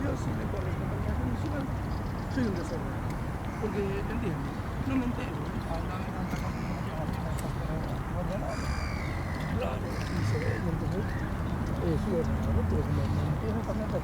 Pero si me pones contaminación visual, soy un desorden. Porque, ¿entiendes? No me entero. Hablan de tanta contaminación, aquí me está ordenado. Claro, y se ve, y entonces, eso es raro, pero como me empieza también a